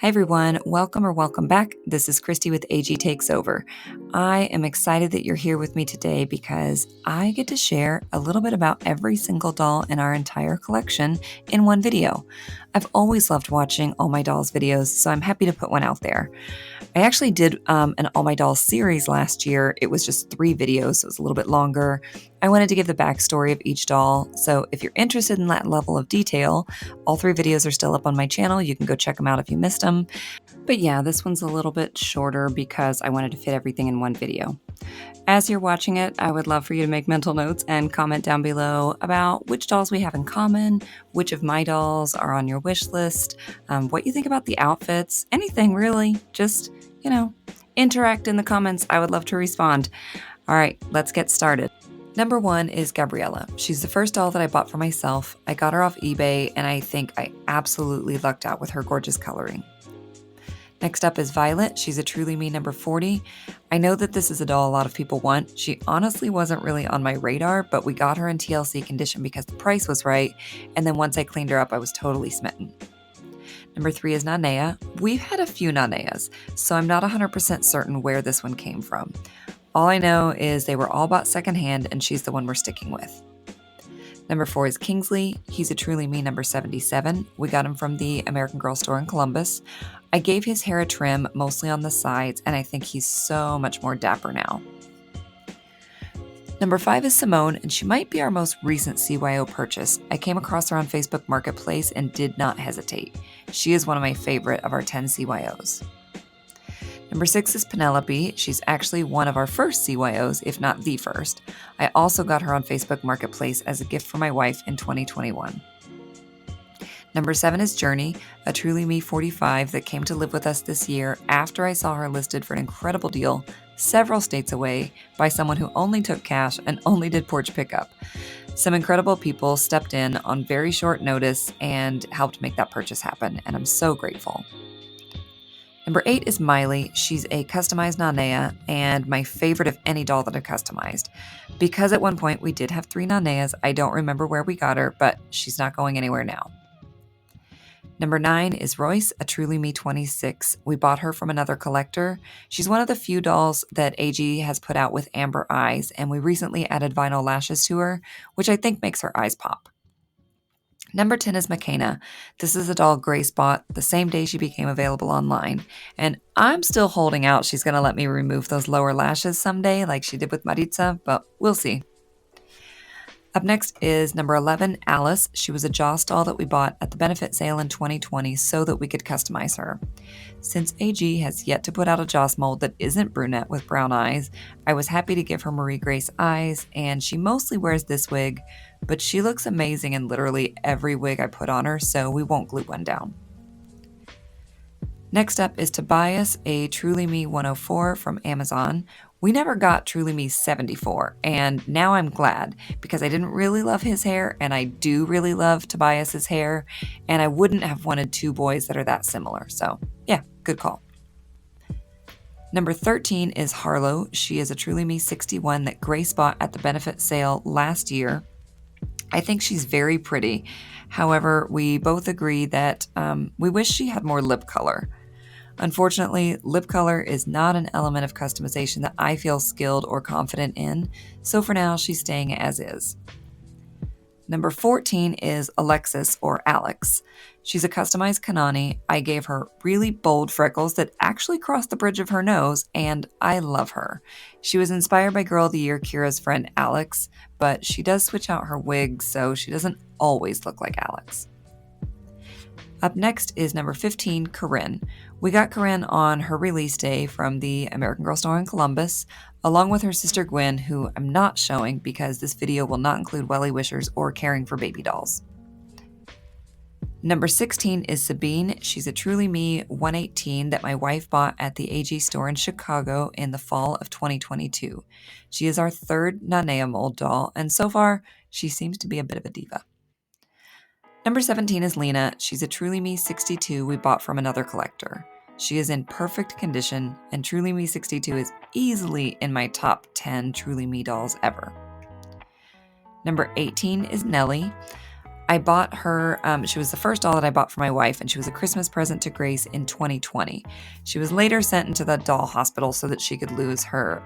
Hi everyone, welcome or welcome back. This is Kristie with AG Takes Over. I am excited that you're here with me today because I get to share a little bit about every single doll in our entire collection in one video. I've always loved watching All My Dolls videos, so I'm happy to put one out there. I actually did an All My Dolls series last year. It was just 3 videos, so it was a little bit longer. I wanted to give the backstory of each doll, so if you're interested in that level of detail, all 3 videos are still up on my channel. You can go check them out if you missed them. But yeah, this one's a little bit shorter because I wanted to fit everything in one video. As you're watching it, I would love for you to make mental notes and comment down below about which dolls we have in common, which of my dolls are on your wish list, what you think about the outfits, anything really. Just, interact in the comments. I would love to respond. All right, let's get started. Number 1 is Gabriella. She's the first doll that I bought for myself. I got her off eBay, and I think I absolutely lucked out with her gorgeous coloring. Next up is Violet. She's a Truly Me number 40. I know that this is a doll a lot of people want. She honestly wasn't really on my radar, but we got her in TLC condition because the price was right, and then once I cleaned her up, I was totally smitten. Number 3 is Nanea. We've had a few Naneas, so I'm not 100% certain where this one came from. All I know is they were all bought secondhand, and she's the one we're sticking with. Number 4 is Kingsley. He's a Truly Me number 77. We got him from the American Girl store in Columbus. I gave his hair a trim, mostly on the sides, and I think he's so much more dapper now. Number 5 is Simone, and she might be our most recent CYO purchase. I came across her on Facebook Marketplace and did not hesitate. She is one of my favorite of our 10 CYOs. Number 6 is Penelope. She's actually one of our first CYOs, if not the first. I also got her on Facebook Marketplace as a gift for my wife in 2021. Number 7 is Journey, a Truly Me 45 that came to live with us this year after I saw her listed for an incredible deal several states away by someone who only took cash and only did porch pickup. Some incredible people stepped in on very short notice and helped make that purchase happen, and I'm so grateful. Number 8 is Miley. She's a customized Nanea and my favorite of any doll that I've customized. Because at one point we did have 3 Naneas, I don't remember where we got her, but she's not going anywhere now. Number 9 is ROYCE, a Truly Me 26. We bought her from another collector. She's one of the few dolls that AG has put out with amber eyes, and we recently added vinyl lashes to her, which I think makes her eyes pop. Number 10 is MAKENA. This is a doll Grace bought the same day she became available online, and I'm still holding out she's going to let me remove those lower lashes someday like she did with Maritza, but we'll see. Up next is number 11, Alice. She was a Joss doll that we bought at the benefit sale in 2020 so that we could customize her. Since AG has yet to put out a Joss mold that isn't brunette with brown eyes, I was happy to give her Marie Grace eyes, and she mostly wears this wig, but she looks amazing in literally every wig I put on her, so we won't glue one down. Next up is Tobias, a Truly Me 104 from Amazon. We never got Truly Me 74, and now I'm glad because I didn't really love his hair, and I do really love Tobias's hair, and I wouldn't have wanted 2 boys that are that similar. So yeah, good call. Number 13 is Harlow. She is a Truly Me 61 that Grace bought at the benefit sale last year. I think she's very pretty. However, we both agree that we wish she had more lip color. Unfortunately, lip color is not an element of customization that I feel skilled or confident in, so for now she's staying as is. Number 14 is Alexis or Alex. She's a customized KANANI. I gave her really bold freckles that actually crossed the bridge of her nose, and I love her. She was inspired by Girl of the Year Kira's friend Alex, but she does switch out her wigs, so she doesn't always look like Alex. Up next is number 15, Corinne. We got Corinne on her release day from the American Girl store in Columbus, along with her sister Gwen, who I'm not showing because this video will not include welly wishers or caring for baby dolls. Number 16 is Sabine. She's a Truly Me 118 that my wife bought at the AG store in Chicago in the fall of 2022. She is our 3rd Nanea mold doll, and so far, she seems to be a bit of a diva. Number 17 is Lena. She's a Truly Me 62 we bought from another collector. She is in perfect condition, and Truly Me 62 is easily in my top 10 Truly Me dolls ever. Number 18 is Nellie. I bought her, she was the first doll that I bought for my wife, and she was a Christmas present to Grace in 2020. She was later sent into the doll hospital so that she could lose her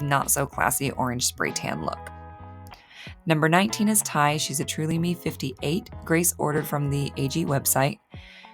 not-so-classy orange spray tan look. Number 19 is Ty. She's a Truly Me 58. Grace ordered from the AG website.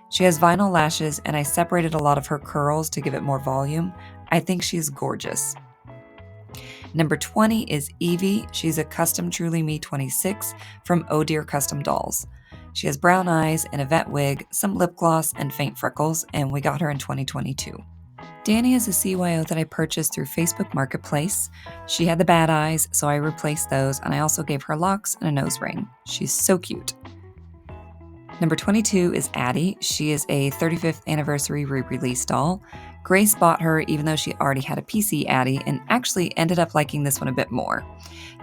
She has vinyl lashes, and I separated a lot of her curls to give it more volume. I think she's gorgeous. Number 20 is Evie. She's a custom Truly Me 26 from Oh Dear Custom Dolls. She has brown eyes, an Yvette wig, some lip gloss, and faint freckles, and we got her in 2022. Danny is a CYO that I purchased through Facebook Marketplace. She had the bad eyes, so I replaced those, and I also gave her locks and a nose ring. She's so cute. Number 22 is Addie. She is a 35th anniversary re-release doll. Grace bought her even though she already had a PC Addie and actually ended up liking this one a bit more.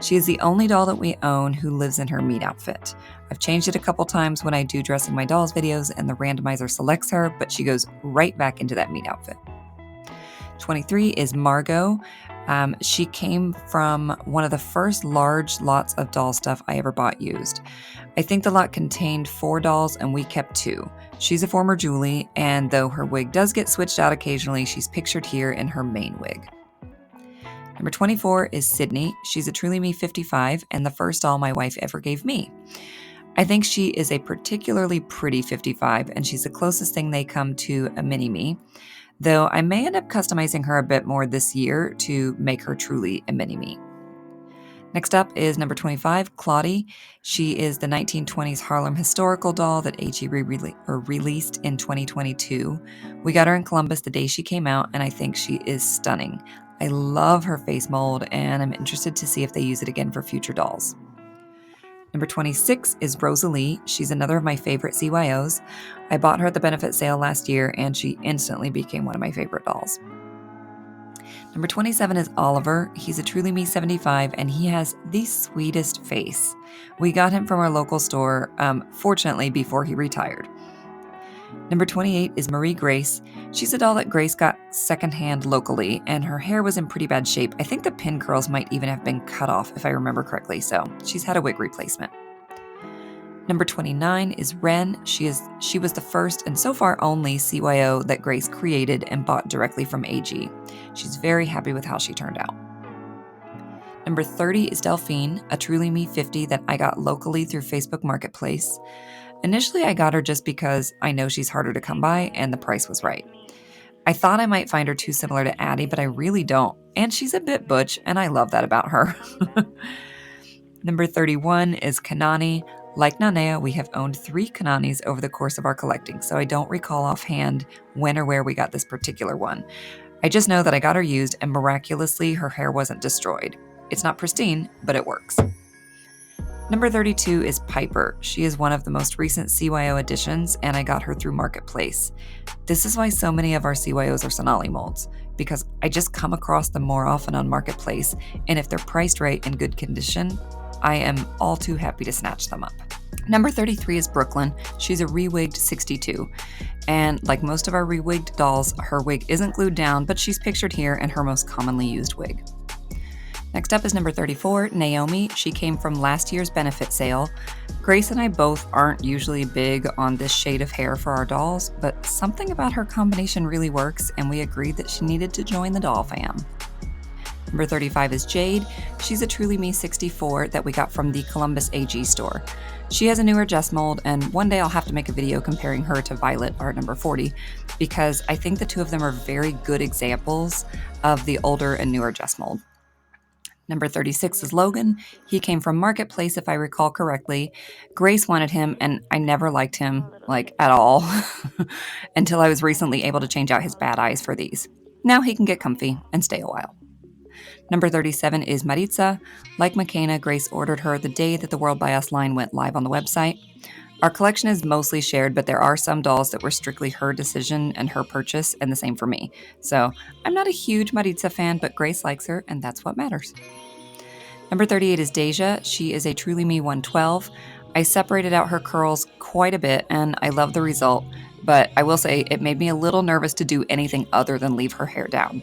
She is the only doll that we own who lives in her meat outfit. I've changed it a couple times when I do Dressing My Dolls videos and the randomizer selects her, but she goes right back into that meat outfit. 23 is Margot. She came from one of the first large lots of doll stuff I ever bought used. I think the lot contained 4 dolls and we kept 2. She's a former Julie, and though her wig does get switched out occasionally, she's pictured here in her main wig. Number 24 is Sydney. She's a Truly Me 55 and the first doll my wife ever gave me. I think she is a particularly pretty 55, and she's the closest thing they come to a mini-me, though I may end up customizing her a bit more this year to make her truly a mini-me. Next up is number 25, Claudie. She is the 1920s Harlem historical doll that AG released in 2022. We got her in Columbus the day she came out, and I think she is stunning. I love her face mold, and I'm interested to see if they use it again for future dolls. Number 26 is Rosalie. She's another of my favorite CYOs. I bought her at the benefit sale last year, and she instantly became one of my favorite dolls. Number 27 is Oliver. He's a Truly Me 75, and he has the sweetest face. We got him from our local store, fortunately, before he retired. Number 28 is Marie Grace. She's a doll that Grace got secondhand locally, and her hair was in pretty bad shape. I think the pin curls might even have been cut off, if I remember correctly, so she's had a wig replacement. Number 29 is WREN. She was the first and so far only CYO that Grace created and bought directly from AG. She's very happy with how she turned out. Number 30 is Delphine, a Truly Me 50 that I got locally through Facebook Marketplace. Initially, I got her just because I know she's harder to come by and the price was right. I thought I might find her too similar to Addie, but I really don't. And she's a bit butch, and I love that about her. Number 31 is KANANI. Like Nanea, we have owned 3 Kananis over the course of our collecting, so I don't recall offhand when or where we got this particular one. I just know that I got her used, and miraculously, her hair wasn't destroyed. It's not pristine, but it works. Number 32 is Piper. She is one of the most recent CYO additions, and I got her through Marketplace. This is why so many of our CYOs are Sonali molds, because I just come across them more often on Marketplace, and if they're priced right and good condition, I am all too happy to snatch them up. Number 33 is Brooklyn. She's a re-wigged 62. And like most of our re-wigged dolls, her wig isn't glued down, but she's pictured here in her most commonly used wig. Next up is number 34, Naomi. She came from last year's benefit sale. Grace and I both aren't usually big on this shade of hair for our dolls, but something about her combination really works, and we agreed that she needed to join the doll fam. Number 35 is Jade. She's a Truly Me 64 that we got from the Columbus AG store. She has a newer Jess mold, and one day I'll have to make a video comparing her to Violet, our number 40, because I think the two of them are very good examples of the older and newer Jess mold. Number 36 is Logan. He came from Marketplace, if I recall correctly. Grace wanted him, and I never liked him, at all, until I was recently able to change out his bad eyes for these. Now he can get comfy and stay a while. Number 37 is Maritza. Like MAKENA, Grace ordered her the day that the World by Us line went live on the website. Our collection is mostly shared, but there are some dolls that were strictly her decision and her purchase, and the same for me. So I'm not a huge Maritza fan, but Grace likes her, and that's what matters. Number 38 is Deja. She is a Truly Me 112. I separated out her curls quite a bit, and I love the result, but I will say it made me a little nervous to do anything other than leave her hair down.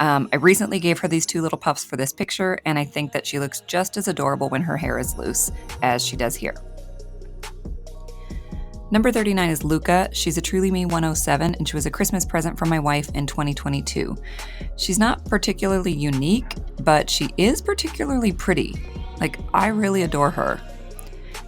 I recently gave her these 2 little puffs for this picture, and I think that she looks just as adorable when her hair is loose as she does here. Number 39 is Luca. She's a Truly Me 107, and she was a Christmas present from my wife in 2022. She's not particularly unique, but she is particularly pretty. Like, I really adore her.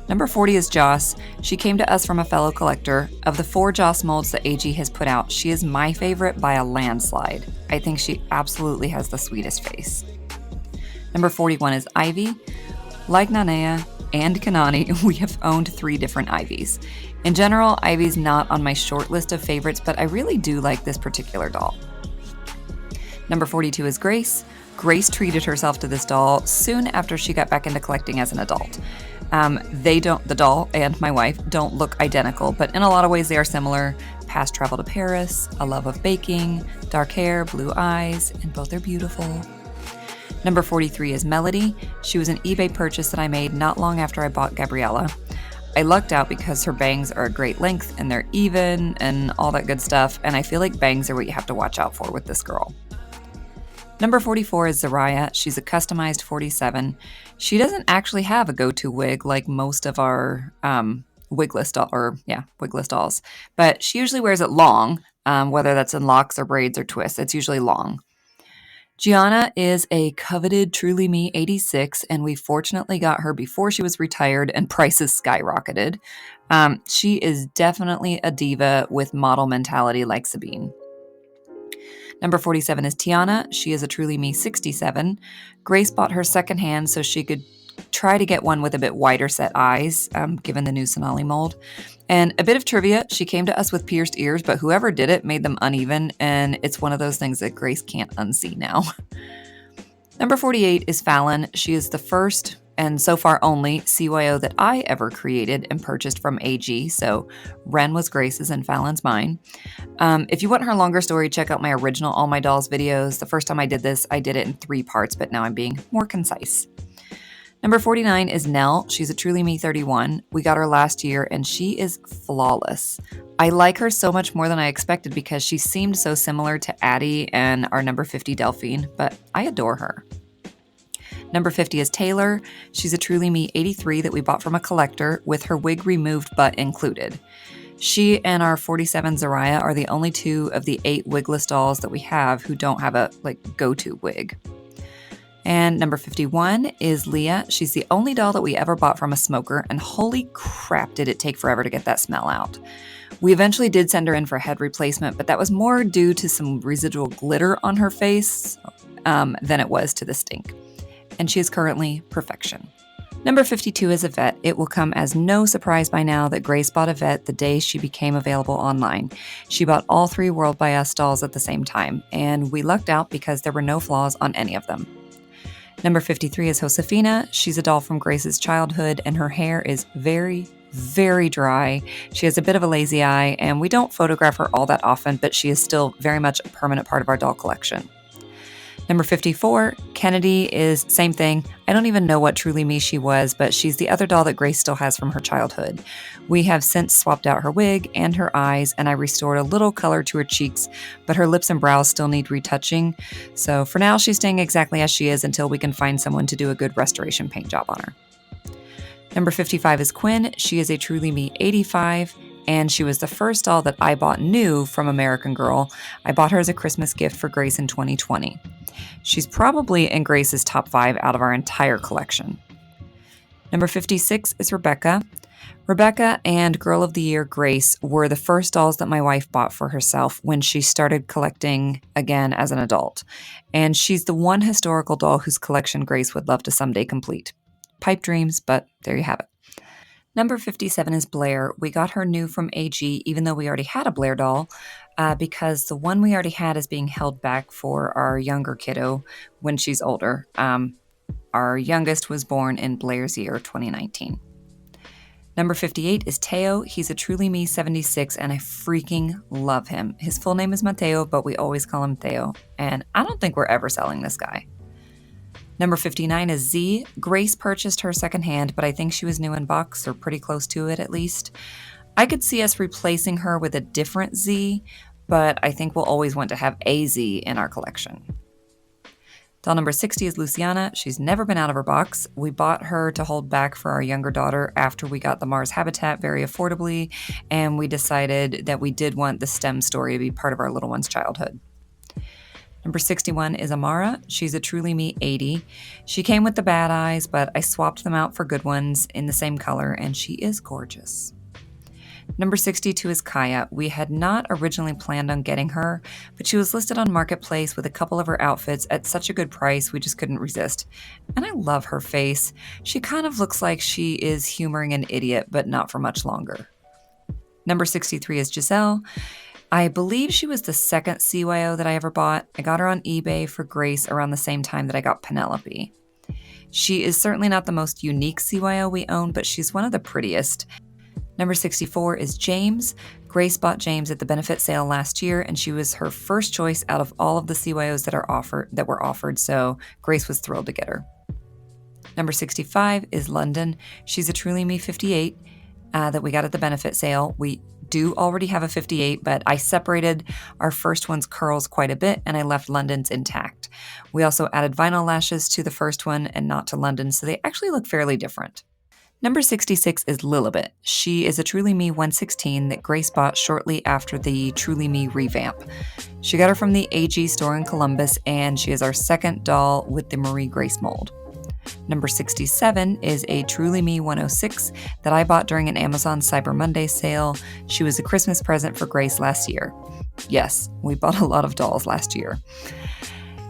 Number 40 is Joss. She came to us from a fellow collector. Of the 4 Joss molds that AG has put out, she is my favorite by a landslide. I think she absolutely has the sweetest face. Number 41 is Ivy. Like Nanea and Kanani, we have owned 3 different Ivies. In general, Ivy's not on my short list of favorites, but I really do like this particular doll. Number 42 is Grace. Grace treated herself to this doll soon after she got back into collecting as an adult. The doll and my wife don't look identical, but in a lot of ways they are similar. Past travel to Paris, a love of baking, dark hair, blue eyes, and both are beautiful. Number 43 is Melody. She was an eBay purchase that I made not long after I bought Gabriella. I lucked out because her bangs are a great length and they're even and all that good stuff, and I feel like bangs are what you have to watch out for with this girl. Number 44 is ZARIAH. She's a customized 47. She doesn't actually have a go-to wig like most of our wigless dolls, but she usually wears it long, whether that's in locks or braids or twists. It's usually long. GIANNA is a coveted Truly Me 86, and we fortunately got her before she was retired and prices skyrocketed. She is definitely a diva with model mentality like Sabine. Number 47 is TIANA. She is a Truly Me 67. Grace bought her secondhand so she could try to get one with a bit wider set eyes, given the new Sonali mold. And a bit of trivia, she came to us with pierced ears, but whoever did it made them uneven, and it's one of those things that Grace can't unsee now. Number 48 is FALLON. She is the first and so far only CYO that I ever created and purchased from AG, so WREN was Grace's and FALLON's mine. If you want her longer story, check out my original All My Dolls videos. The first time I did this, I did it in 3 parts, but now I'm being more concise. Number 49 is Nell. She's a Truly Me 31. We got her last year, and she is flawless. I like her so much more than I expected because she seemed so similar to Addie and our number 50 Delphine, but I adore her. Number 50 is Taylor. She's a Truly Me 83 that we bought from a collector with her wig removed but included. She and our 47 ZARIAH are the only 2 of the 8 wigless dolls that we have who don't have a go-to wig. And number 51 is Leah. She's the only doll that we ever bought from a smoker, and holy crap did it take forever to get that smell out. We eventually did send her in for a head replacement, but that was more due to some residual glitter on her face than it was to the stink. And she is currently perfection. Number 52 is Yvette. It will come as no surprise by now that Grace bought Yvette the day she became available online. She bought all 3 World by Us dolls at the same time, and we lucked out because there were no flaws on any of them. Number 53 is Josefina. She's a doll from Grace's childhood, and her hair is very, very dry. She has a bit of a lazy eye, and we don't photograph her all that often, but she is still very much a permanent part of our doll collection. Number 54, Kennedy is same thing. I don't even know what Truly Me she was, but she's the other doll that Grace still has from her childhood. We have since swapped out her wig and her eyes, and I restored a little color to her cheeks, but her lips and brows still need retouching. So for now, she's staying exactly as she is until we can find someone to do a good restoration paint job on her. Number 55 is Quinn. She is a Truly Me 85. And she was the first doll that I bought new from American Girl. I bought her as a Christmas gift for Grace in 2020. She's probably in Grace's top 5 out of our entire collection. Number 56 is Rebecca. Rebecca and Girl of the Year Grace were the first dolls that my wife bought for herself when she started collecting again as an adult. And she's the one historical doll whose collection Grace would love to someday complete. Pipe dreams, but there you have it. Number 57 is Blaire. We got her new from AG, even though we already had a Blaire doll, because the one we already had is being held back for our younger kiddo when she's older. Our youngest was born in Blaire's year, 2019. Number 58 is Teo. He's a Truly Me 76, and I freaking love him. His full name is Mateo, but we always call him Theo, and I don't think we're ever selling this guy. Number 59 is Z. Grace purchased her secondhand, but I think she was new in box, or pretty close to it at least. I could see us replacing her with a different Z, but I think we'll always want to have a Z in our collection. Doll number 60 is Luciana. She's never been out of her box. We bought her to hold back for our younger daughter after we got the Mars habitat very affordably, and we decided that we did want the STEM story to be part of our little one's childhood. Number 61 is Amara. She's a Truly Me 80. She came with the bad eyes, but I swapped them out for good ones in the same color, and she is gorgeous. Number 62 is Kaya. We had not originally planned on getting her, but she was listed on Marketplace with a couple of her outfits at such a good price we just couldn't resist. And I love her face. She kind of looks like she is humoring an idiot, but not for much longer. Number 63 is Giselle. I believe she was the second CYO that I ever bought. I got her on eBay for Grace around the same time that I got Penelope. She is certainly not the most unique CYO we own, but she's one of the prettiest. Number 64 is James. Grace bought James at the benefit sale last year, and she was her first choice out of all of the CYOs that were offered, so Grace was thrilled to get her. Number 65 is London. She's a Truly Me 58 that we got at the benefit sale. We do already have a 58, but I separated our first one's curls quite a bit, and I left London's intact. We also added vinyl lashes to the first one and not to London, so they actually look fairly different. Number 66 is Lilibet. She is a Truly Me 116 that Grace bought shortly after the Truly Me revamp. She got her from the AG store in Columbus, and she is our second doll with the Marie Grace mold. Number 67 is a Truly Me 106 that I bought during an Amazon Cyber Monday sale. She was a Christmas present for Grace last year. Yes, we bought a lot of dolls last year.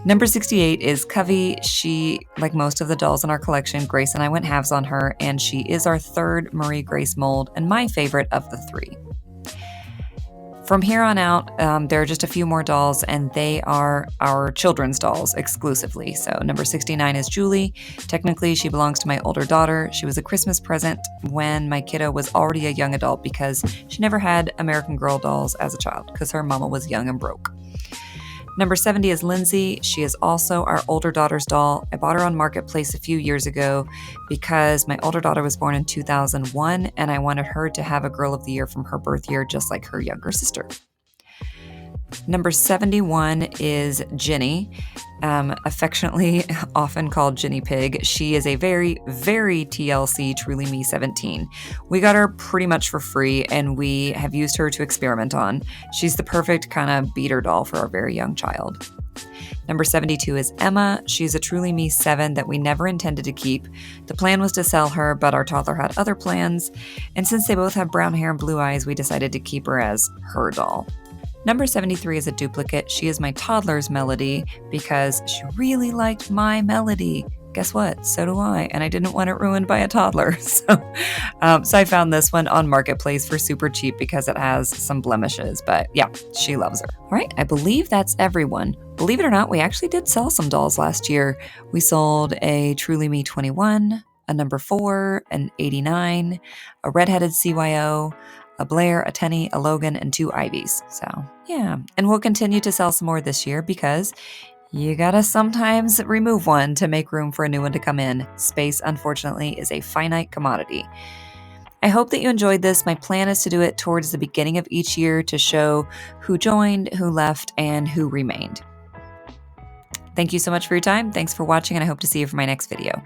Number 68 is Covey. She, like most of the dolls in our collection, Grace and I went halves on her, and she is our third Marie Grace mold and my favorite of the three. From here on out, there are just a few more dolls, and they are our children's dolls exclusively. So number 69 is Julie. Technically, she belongs to my older daughter. She was a Christmas present when my kiddo was already a young adult because she never had American Girl dolls as a child because her mama was young and broke. Number 70 is Lindsay. She is also our older daughter's doll. I bought her on Marketplace a few years ago because my older daughter was born in 2001, and I wanted her to have a Girl of the Year from her birth year, just like her younger sister. Number 71 is Jenny, affectionately often called Jenny Pig. She is a very, very TLC Truly Me 17. We got her pretty much for free, and we have used her to experiment on. She's the perfect kind of beater doll for our very young child. Number 72 is Emma. She's a Truly Me 7 that we never intended to keep. The plan was to sell her, but our toddler had other plans, and since they both have brown hair and blue eyes, we decided to keep her as her doll. Number 73 is a duplicate. She is my toddler's Melody because she really liked my Melody. Guess what? So do I, and I didn't want it ruined by a toddler. So I found this one on Marketplace for super cheap because it has some blemishes, but yeah, she loves her. All right, I believe that's everyone. Believe it or not, we actually did sell some dolls last year. We sold a Truly Me 21, a number 4, an 89, a redheaded CYO, a Blaire, a Tenny, a Logan, and 2 Ivies. So yeah, and we'll continue to sell some more this year because you gotta sometimes remove one to make room for a new one to come in. Space, unfortunately, is a finite commodity. I hope that you enjoyed this. My plan is to do it towards the beginning of each year to show who joined, who left, and who remained. Thank you so much for your time. Thanks for watching, and I hope to see you for my next video.